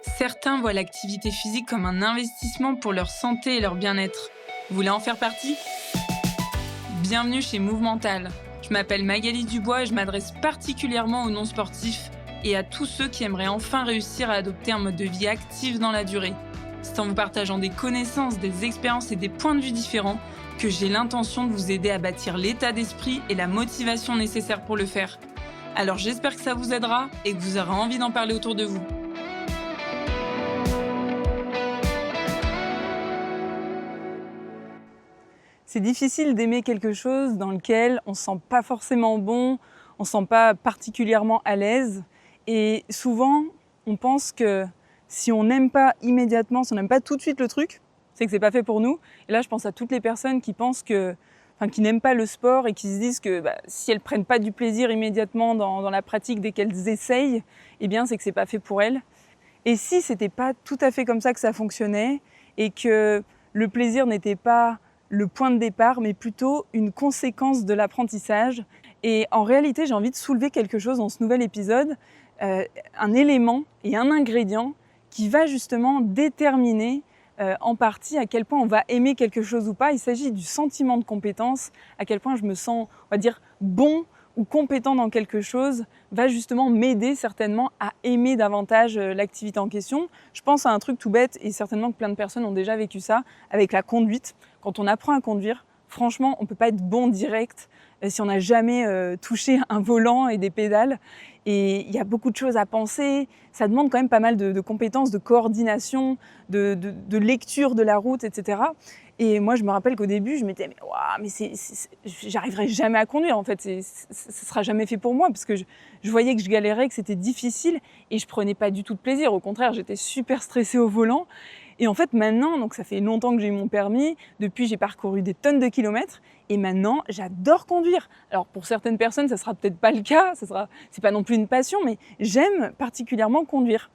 Certains voient l'activité physique comme un investissement pour leur santé et leur bien-être. Vous voulez en faire partie? Bienvenue chez Movemental. Je m'appelle Magali Dubois et je m'adresse particulièrement aux non-sportifs et à tous ceux qui aimeraient enfin réussir à adopter un mode de vie actif dans la durée. C'est en vous partageant des connaissances, des expériences et des points de vue différents que j'ai l'intention de vous aider à bâtir l'état d'esprit et la motivation nécessaires pour le faire. Alors j'espère que ça vous aidera et que vous aurez envie d'en parler autour de vous. C'est difficile d'aimer quelque chose dans lequel on ne se sent pas forcément bon, on ne se sent pas particulièrement à l'aise. Et souvent, on pense que si on n'aime pas immédiatement, si on n'aime pas tout de suite le truc, c'est que c'est pas fait pour nous. Et là, je pense à toutes les personnes qui pensent qui n'aiment pas le sport et qui se disent que si elles prennent pas du plaisir immédiatement dans la pratique dès qu'elles essayent, eh bien, c'est que c'est pas fait pour elles. Et si c'était pas tout à fait comme ça que ça fonctionnait et que le plaisir n'était pas le point de départ, mais plutôt une conséquence de l'apprentissage. Et en réalité, j'ai envie de soulever quelque chose dans ce nouvel épisode, un élément et un ingrédient qui va justement déterminer en partie à quel point on va aimer quelque chose ou pas. Il s'agit du sentiment de compétence, à quel point je me sens, on va dire, bon ou compétent dans quelque chose, va justement m'aider certainement à aimer davantage l'activité en question. Je pense à un truc tout bête, et certainement que plein de personnes ont déjà vécu ça, avec la conduite. Quand on apprend à conduire, franchement, on ne peut pas être bon direct si on n'a jamais touché un volant et des pédales. Et il y a beaucoup de choses à penser. Ça demande quand même pas mal de compétences, de coordination, de lecture de la route, etc. Et moi, je me rappelle qu'au début, je m'étais dit « Waouh, mais j'arriverai jamais à conduire, en fait, ce sera jamais fait pour moi » parce que je voyais que je galérais, que c'était difficile et je prenais pas du tout de plaisir. Au contraire, j'étais super stressée au volant. Et en fait, maintenant, donc ça fait longtemps que j'ai eu mon permis, depuis j'ai parcouru des tonnes de kilomètres et maintenant, j'adore conduire. Alors pour certaines personnes, ça sera peut-être pas le cas, c'est pas non plus une passion, mais j'aime particulièrement conduire.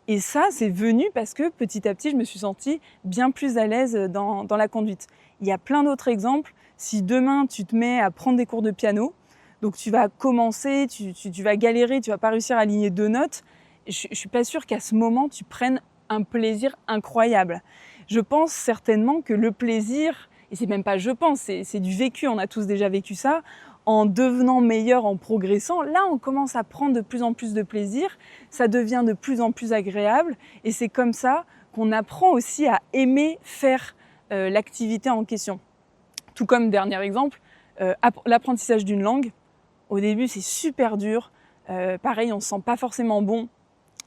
Et ça, c'est venu parce que petit à petit, je me suis sentie bien plus à l'aise dans la conduite. Il y a plein d'autres exemples. Si demain, tu te mets à prendre des cours de piano, donc tu vas commencer, tu vas galérer, tu vas pas réussir à aligner 2 notes, je suis pas sûre qu'à ce moment, tu prennes un plaisir incroyable. Je pense certainement que le plaisir, et c'est même pas je pense, c'est du vécu, on a tous déjà vécu ça, en devenant meilleur, en progressant, là on commence à prendre de plus en plus de plaisir, ça devient de plus en plus agréable et c'est comme ça qu'on apprend aussi à aimer faire l'activité en question. Tout comme dernier exemple, l'apprentissage d'une langue, au début c'est super dur, pareil on se sent pas forcément bon.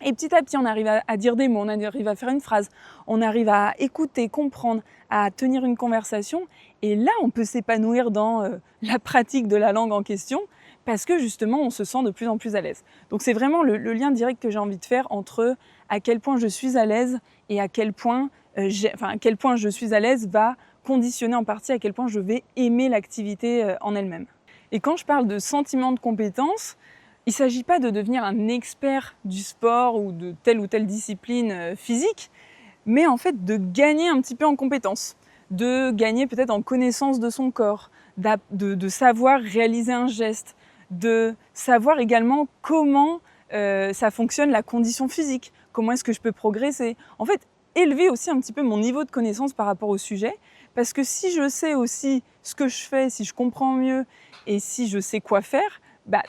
Et petit à petit, on arrive à dire des mots, on arrive à faire une phrase, on arrive à écouter, comprendre, à tenir une conversation. Et là, on peut s'épanouir dans la pratique de la langue en question parce que justement, on se sent de plus en plus à l'aise. Donc c'est vraiment le lien direct que j'ai envie de faire entre à quel point je suis à l'aise et à quel point je suis à l'aise va conditionner en partie à quel point je vais aimer l'activité en elle-même. Et quand je parle de sentiment de compétence, il ne s'agit pas de devenir un expert du sport ou ou telle discipline physique, mais en fait de gagner un petit peu en compétences, de gagner peut-être en connaissance de son corps, de savoir réaliser un geste, de savoir également comment ça fonctionne la condition physique, comment est-ce que je peux progresser. En fait, élever aussi un petit peu mon niveau de connaissance par rapport au sujet, parce que si je sais aussi ce que je fais, si je comprends mieux et si je sais quoi faire,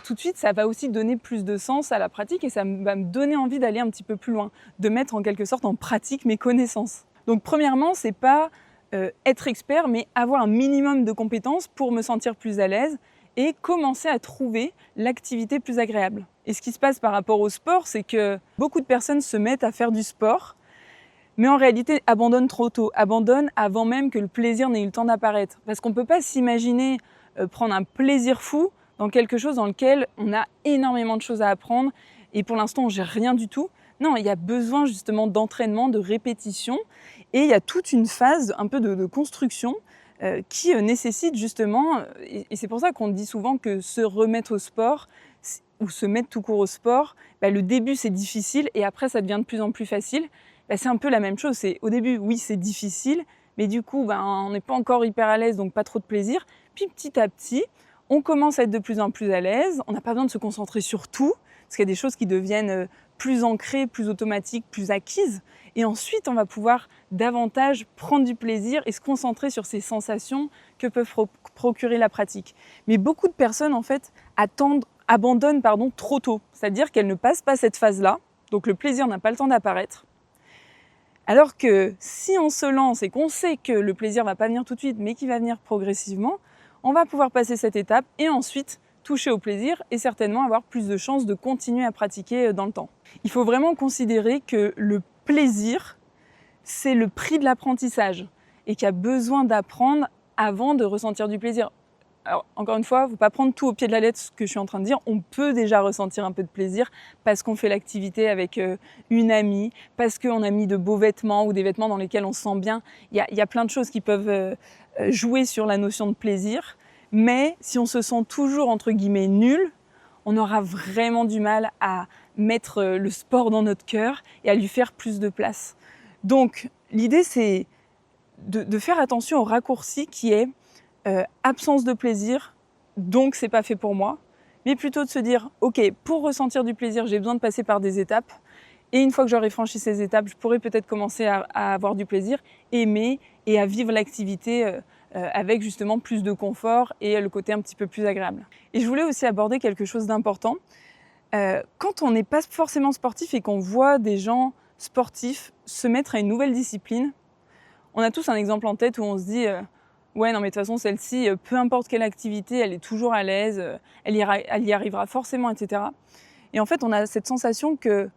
tout de suite, ça va aussi donner plus de sens à la pratique et ça va me donner envie d'aller un petit peu plus loin, de mettre en quelque sorte en pratique mes connaissances. Donc premièrement, c'est pas être expert, mais avoir un minimum de compétences pour me sentir plus à l'aise et commencer à trouver l'activité plus agréable. Et ce qui se passe par rapport au sport, c'est que beaucoup de personnes se mettent à faire du sport, mais en réalité abandonnent trop tôt, abandonnent avant même que le plaisir n'ait eu le temps d'apparaître. Parce qu'on ne peut pas s'imaginer prendre un plaisir fou dans quelque chose dans lequel on a énormément de choses à apprendre et pour l'instant on gère rien du tout. Non, il y a besoin justement d'entraînement, de répétition et il y a toute une phase un peu de construction qui nécessite justement, et c'est pour ça qu'on dit souvent que se remettre au sport ou se mettre tout court au sport, le début c'est difficile et après ça devient de plus en plus facile. C'est un peu la même chose, au début oui c'est difficile, mais du coup on n'est pas encore hyper à l'aise donc pas trop de plaisir. Puis petit à petit, on commence à être de plus en plus à l'aise, on n'a pas besoin de se concentrer sur tout, parce qu'il y a des choses qui deviennent plus ancrées, plus automatiques, plus acquises. Et ensuite, on va pouvoir davantage prendre du plaisir et se concentrer sur ces sensations que peut procurer la pratique. Mais beaucoup de personnes, en fait, abandonnent trop tôt. C'est-à-dire qu'elles ne passent pas cette phase-là, donc le plaisir n'a pas le temps d'apparaître. Alors que si on se lance et qu'on sait que le plaisir ne va pas venir tout de suite, mais qu'il va venir progressivement, on va pouvoir passer cette étape et ensuite toucher au plaisir et certainement avoir plus de chances de continuer à pratiquer dans le temps. Il faut vraiment considérer que le plaisir, c'est le prix de l'apprentissage et qu'il y a besoin d'apprendre avant de ressentir du plaisir. Alors, encore une fois, il ne faut pas prendre tout au pied de la lettre ce que je suis en train de dire. On peut déjà ressentir un peu de plaisir parce qu'on fait l'activité avec une amie, parce qu'on a mis de beaux vêtements ou des vêtements dans lesquels on se sent bien. Il y a plein de choses qui peuvent jouer sur la notion de plaisir. Mais si on se sent toujours, entre guillemets, nul, on aura vraiment du mal à mettre le sport dans notre cœur et à lui faire plus de place. Donc, l'idée, c'est de faire attention au raccourci qui est absence de plaisir, donc c'est pas fait pour moi, mais plutôt de se dire, ok, pour ressentir du plaisir, j'ai besoin de passer par des étapes, et une fois que j'aurai franchi ces étapes, je pourrai peut-être commencer à avoir du plaisir, aimer et à vivre l'activité avec justement plus de confort et le côté un petit peu plus agréable. Et je voulais aussi aborder quelque chose d'important. Quand on n'est pas forcément sportif et qu'on voit des gens sportifs se mettre à une nouvelle discipline, on a tous un exemple en tête où on se dit ouais, non, mais de toute façon, celle-ci, peu importe quelle activité, elle est toujours à l'aise, elle y arrivera forcément, etc. Et en fait, on a cette sensation que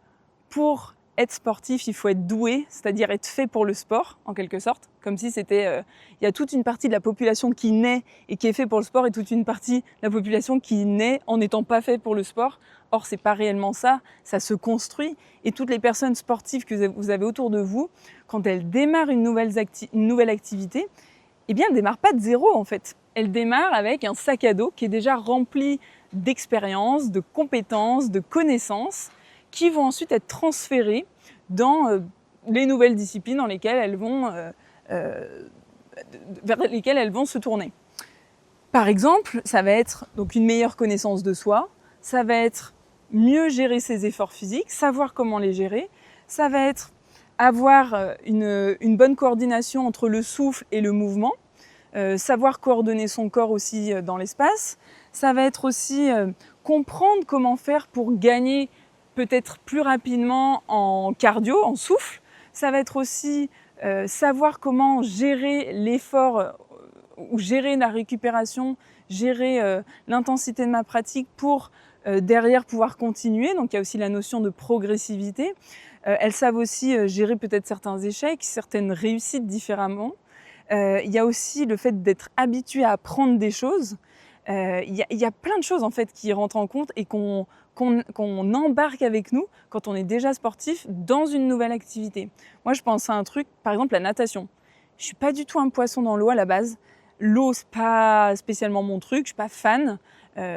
pour être sportif, il faut être doué, c'est-à-dire être fait pour le sport, en quelque sorte. Comme si c'était... il y a toute une partie de la population qui naît et qui est fait pour le sport et toute une partie de la population qui naît en n'étant pas fait pour le sport. Or, c'est pas réellement ça, ça se construit. Et toutes les personnes sportives que vous avez autour de vous, quand elles démarrent une nouvelle activité, eh bien, elle ne démarre pas de zéro, en fait. Elle démarre avec un sac à dos qui est déjà rempli d'expériences, de compétences, de connaissances qui vont ensuite être transférées dans les nouvelles disciplines dans lesquelles vers lesquelles elles vont se tourner. Par exemple, ça va être donc une meilleure connaissance de soi, ça va être mieux gérer ses efforts physiques, savoir comment les gérer, ça va être avoir une bonne coordination entre le souffle et le mouvement, savoir coordonner son corps aussi dans l'espace. Ça va être aussi comprendre comment faire pour gagner peut-être plus rapidement en cardio, en souffle. Ça va être aussi savoir comment gérer l'effort ou gérer la récupération, gérer l'intensité de ma pratique pour derrière pouvoir continuer. Donc il y a aussi la notion de progressivité. Elles savent aussi gérer peut-être certains échecs, certaines réussites différemment. Il y a aussi le fait d'être habitué à apprendre des choses. Il y a plein de choses en fait qui rentrent en compte et qu'on embarque avec nous quand on est déjà sportif dans une nouvelle activité. Moi, je pense à un truc, par exemple la natation. Je suis pas du tout un poisson dans l'eau à la base. L'eau, c'est pas spécialement mon truc, je suis pas fan.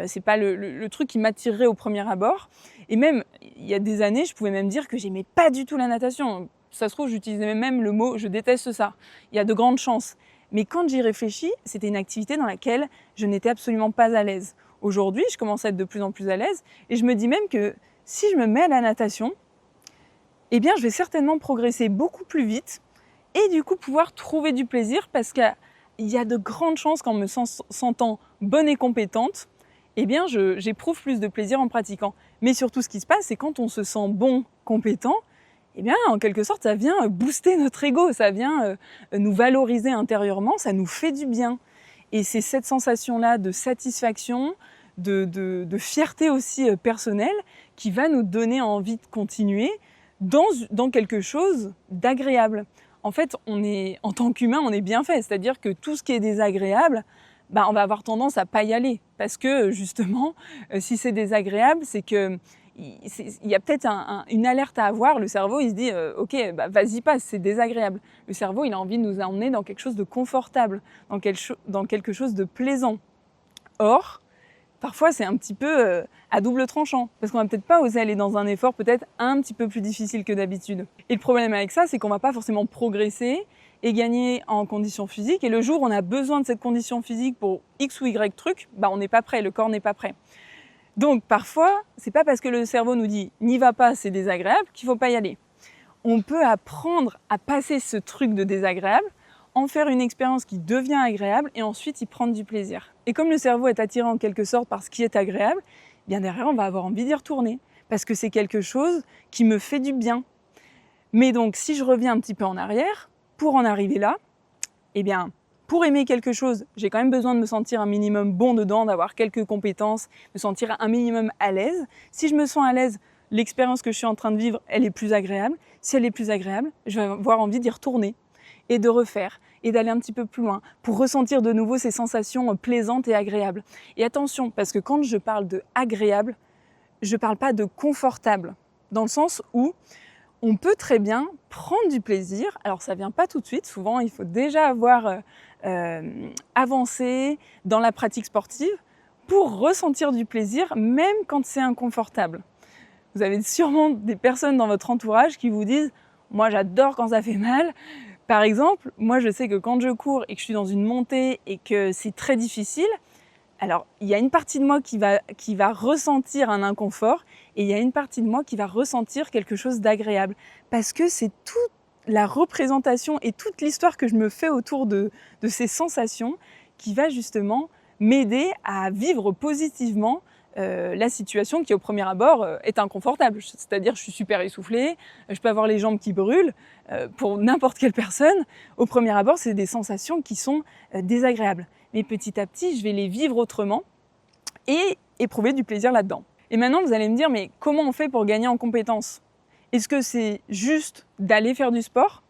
C'est pas le truc qui m'attirerait au premier abord. Et même, il y a des années, je pouvais même dire que j'aimais pas du tout la natation. Ça se trouve, j'utilisais même le mot « je déteste ça ». Il y a de grandes chances. Mais quand j'y réfléchis, c'était une activité dans laquelle je n'étais absolument pas à l'aise. Aujourd'hui, je commence à être de plus en plus à l'aise et je me dis même que si je me mets à la natation, eh bien, je vais certainement progresser beaucoup plus vite et du coup pouvoir trouver du plaisir parce qu'il y a de grandes chances qu'en me sentant bonne et compétente, eh bien, j'éprouve plus de plaisir en pratiquant. Mais surtout, ce qui se passe, c'est quand on se sent bon, compétent, eh bien, en quelque sorte, ça vient booster notre ego, ça vient nous valoriser intérieurement, ça nous fait du bien. Et c'est cette sensation-là de satisfaction, de fierté aussi personnelle qui va nous donner envie de continuer dans quelque chose d'agréable. En fait, en tant qu'humain, on est bien fait, c'est-à-dire que tout ce qui est désagréable, on va avoir tendance à pas y aller. Parce que justement, si c'est désagréable, c'est que il y a peut-être une alerte à avoir. Le cerveau, il se dit ok, vas-y passe, c'est désagréable. Le cerveau, il a envie de nous emmener dans quelque chose de confortable, dans quelque chose de plaisant. Or, parfois, c'est un petit peu à double tranchant, parce qu'on va peut-être pas oser aller dans un effort peut-être un petit peu plus difficile que d'habitude. Et le problème avec ça, c'est qu'on va pas forcément progresser et gagner en conditions physiques. Et le jour où on a besoin de cette condition physique pour X ou Y truc, on n'est pas prêt, le corps n'est pas prêt. Donc parfois, c'est pas parce que le cerveau nous dit « n'y va pas, c'est désagréable » qu'il faut pas y aller. On peut apprendre à passer ce truc de désagréable, en faire une expérience qui devient agréable et ensuite y prendre du plaisir. Et comme le cerveau est attiré en quelque sorte par ce qui est agréable, bien derrière on va avoir envie d'y retourner parce que c'est quelque chose qui me fait du bien. Mais donc si je reviens un petit peu en arrière, pour en arriver là, eh bien pour aimer quelque chose, j'ai quand même besoin de me sentir un minimum bon dedans, d'avoir quelques compétences, me sentir un minimum à l'aise. Si je me sens à l'aise, l'expérience que je suis en train de vivre, elle est plus agréable. Si elle est plus agréable, je vais avoir envie d'y retourner et de refaire et d'aller un petit peu plus loin pour ressentir de nouveau ces sensations plaisantes et agréables. Et attention, parce que quand je parle de agréable, je ne parle pas de confortable, dans le sens où on peut très bien prendre du plaisir. Alors ça ne vient pas tout de suite, souvent il faut déjà avoir avancé dans la pratique sportive pour ressentir du plaisir, même quand c'est inconfortable. Vous avez sûrement des personnes dans votre entourage qui vous disent « moi j'adore quand ça fait mal ». Par exemple, moi je sais que quand je cours et que je suis dans une montée et que c'est très difficile, alors il y a une partie de moi qui va ressentir un inconfort et il y a une partie de moi qui va ressentir quelque chose d'agréable. Parce que c'est toute la représentation et toute l'histoire que je me fais autour de ces sensations qui va justement m'aider à vivre positivement la situation qui au premier abord est inconfortable. C'est-à-dire je suis super essoufflée, je peux avoir les jambes qui brûlent. Pour n'importe quelle personne, au premier abord, c'est des sensations qui sont désagréables. Mais petit à petit, je vais les vivre autrement et éprouver du plaisir là-dedans. Et maintenant, vous allez me dire, mais comment on fait pour gagner en compétences ? Est-ce que c'est juste d'aller faire du sport ?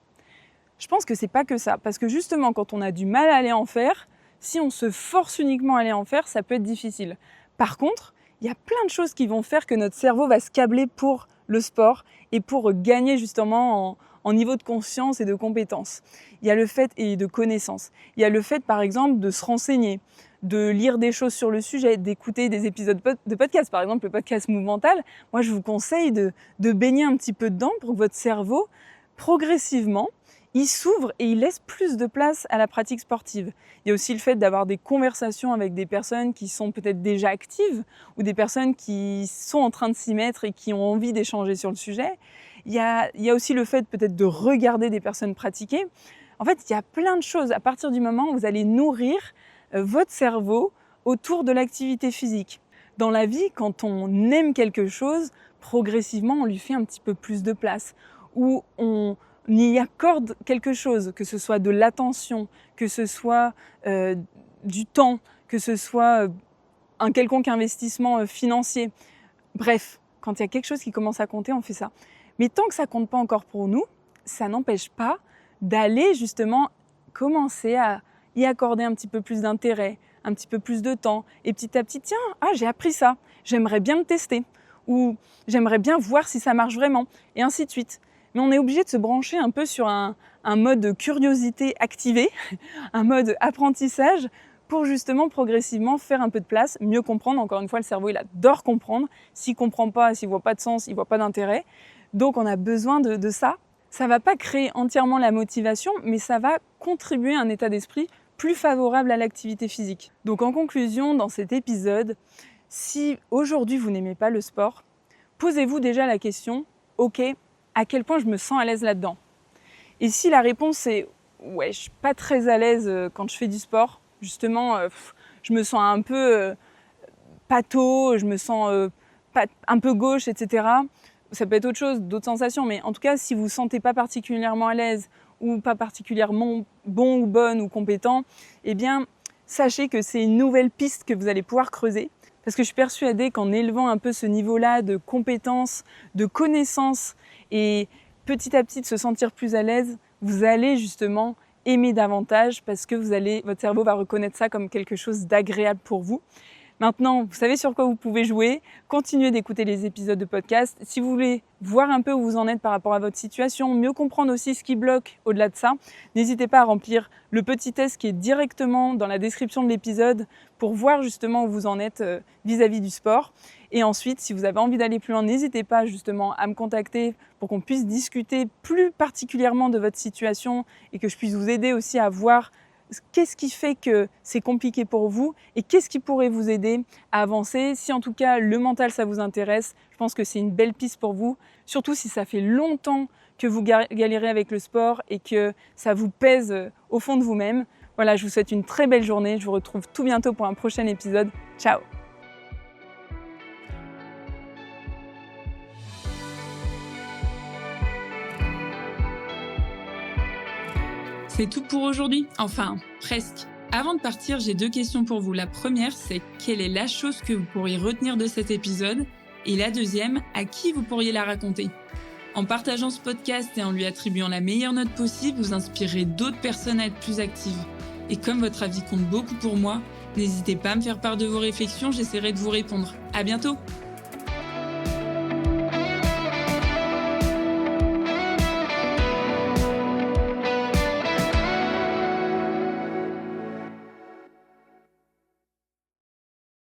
Je pense que c'est pas que ça. Parce que justement, quand on a du mal à aller en faire, si on se force uniquement à aller en faire, ça peut être difficile. Par contre, il y a plein de choses qui vont faire que notre cerveau va se câbler pour le sport et pour gagner justement en niveau de conscience et de compétences. Il y a le fait, et de connaissances. Il y a le fait, par exemple, de se renseigner, de lire des choses sur le sujet, d'écouter des épisodes de podcast. Par exemple, le podcast Movemental, moi je vous conseille de baigner un petit peu dedans pour que votre cerveau, progressivement, il s'ouvre et il laisse plus de place à la pratique sportive. Il y a aussi le fait d'avoir des conversations avec des personnes qui sont peut-être déjà actives ou des personnes qui sont en train de s'y mettre et qui ont envie d'échanger sur le sujet. Il y a aussi le fait peut-être de regarder des personnes pratiquer. En fait, il y a plein de choses. À partir du moment où vous allez nourrir votre cerveau autour de l'activité physique. Dans la vie, quand on aime quelque chose, progressivement, on lui fait un petit peu plus de place. Ou on y accorde quelque chose, que ce soit de l'attention, que ce soit du temps, que ce soit un quelconque investissement financier. Bref, quand il y a quelque chose qui commence à compter, on fait ça. Mais tant que ça ne compte pas encore pour nous, ça n'empêche pas d'aller justement commencer à y accorder un petit peu plus d'intérêt, un petit peu plus de temps. Et petit à petit, tiens, j'ai appris ça, j'aimerais bien le tester. Ou j'aimerais bien voir si ça marche vraiment. Et ainsi de suite. Mais on est obligé de se brancher un peu sur un mode curiosité activé, un mode apprentissage, pour justement progressivement faire un peu de place, mieux comprendre. Encore une fois, le cerveau, il adore comprendre. S'il ne comprend pas, s'il ne voit pas de sens, il ne voit pas d'intérêt. Donc on a besoin de ça. Ça ne va pas créer entièrement la motivation, mais ça va contribuer à un état d'esprit plus favorable à l'activité physique. Donc en conclusion, dans cet épisode, si aujourd'hui vous n'aimez pas le sport, posez-vous déjà la question, ok, à quel point je me sens à l'aise là-dedans ? Et si la réponse est ouais, je suis pas très à l'aise quand je fais du sport, justement, je me sens un peu pâteau, je me sens un peu gauche, etc. Ça peut être autre chose, d'autres sensations, mais en tout cas, si vous ne vous sentez pas particulièrement à l'aise ou pas particulièrement bon ou bonne ou compétent, eh bien, sachez que c'est une nouvelle piste que vous allez pouvoir creuser. Parce que je suis persuadée qu'en élevant un peu ce niveau-là de compétences, de connaissances et petit à petit de se sentir plus à l'aise, vous allez justement aimer davantage parce que votre cerveau va reconnaître ça comme quelque chose d'agréable pour vous. Maintenant, vous savez sur quoi vous pouvez jouer. Continuez d'écouter les épisodes de podcast. Si vous voulez voir un peu où vous en êtes par rapport à votre situation, mieux comprendre aussi ce qui bloque au-delà de ça, n'hésitez pas à remplir le petit test qui est directement dans la description de l'épisode pour voir justement où vous en êtes vis-à-vis du sport. Et ensuite, si vous avez envie d'aller plus loin, n'hésitez pas justement à me contacter pour qu'on puisse discuter plus particulièrement de votre situation et que je puisse vous aider aussi à voir qu'est-ce qui fait que c'est compliqué pour vous et qu'est-ce qui pourrait vous aider à avancer. Si en tout cas le mental ça vous intéresse, je pense que c'est une belle piste pour vous, surtout si ça fait longtemps que vous galérez avec le sport et que ça vous pèse au fond de vous-même. Voilà, je vous souhaite une très belle journée, je vous retrouve tout bientôt pour un prochain épisode. Ciao! C'est tout pour aujourd'hui, enfin, presque. Avant de partir, j'ai 2 questions pour vous. La première, c'est quelle est la chose que vous pourriez retenir de cet épisode ? Et la deuxième, à qui vous pourriez la raconter ? En partageant ce podcast et en lui attribuant la meilleure note possible, vous inspirerez d'autres personnes à être plus actives. Et comme votre avis compte beaucoup pour moi, n'hésitez pas à me faire part de vos réflexions, j'essaierai de vous répondre. À bientôt !